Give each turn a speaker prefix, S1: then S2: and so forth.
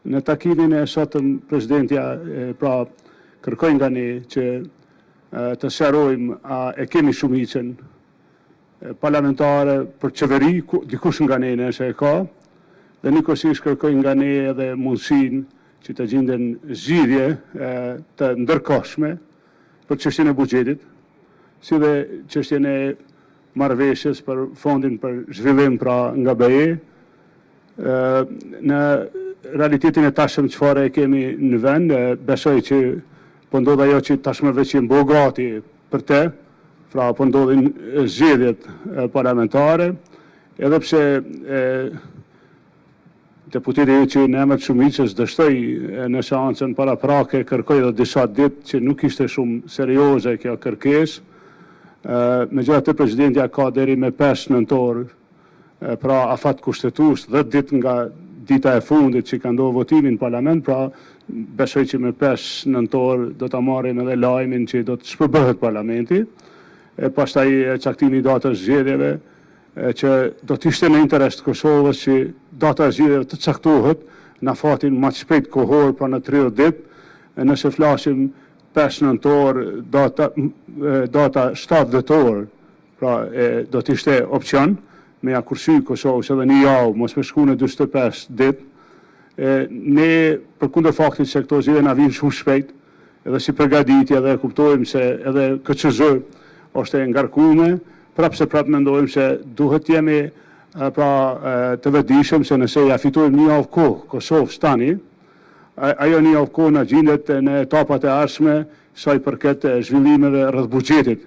S1: Në takimin e sotëm, presidentja pra kërkoj nga ne që të sqarojmë a e kemi shumicën parlamentare për qeveri, dikush nga ne nëse e ka, dhe njëkohësisht kërkoj nga ne edhe mundësinë që të gjenden zgjidhje të ndërkohshme për çështjen e buxhetit, si dhe çështjen e marrëveshjes për fondin për zhvillim pra nga BE. Në realitetin e tashëm çfarë e kemi në vend, besoj që po ndodh ajo që tashmë veç jemi bogati për të, pra po ndodhin zgjedhjet parlamentare, edhe pse deputeti që në emër të shumicës dështoi në seancën paraprake kërkoi edhe disa ditë që nuk ishte shumë serioze kjo kërkesë. Megjithatë presidentja ka deri me 5 nëntor pra afat kushtetues 10 ditë nga dita e fundit që ka ndodhur votimi në parlament, pra besoj që me 5 nëntor do ta marrim edhe lajmin që do të shpërbëhet parlamenti, pastaj caktimi i datës zgjedhjeve që do të ishte në interes të Kosovës që data e zgjedhjeve të caktohet në afatin më të shpejt kohor, pra në 30 ditë, nëse flasim 5 nëntor, data 7 dhjetor, pra do të ishte opcion me ja kursy Kosovës edhe një javë, mos me shku në 45 ditë. Ne përkundër faktit se këto zgjedhje na vinë shumë shpejt, edhe si përgatitje edhe kuptojmë se edhe KQZ është e ngarkuar, prapë mendojmë se duhet jemi pra të vetëdijshëm se nëse ja fitojmë një javë kohë Kosovës tani, ajo një javë kohë na gjendet në etapat e ardhshme sa i përket zhvillimeve rreth buxhetit.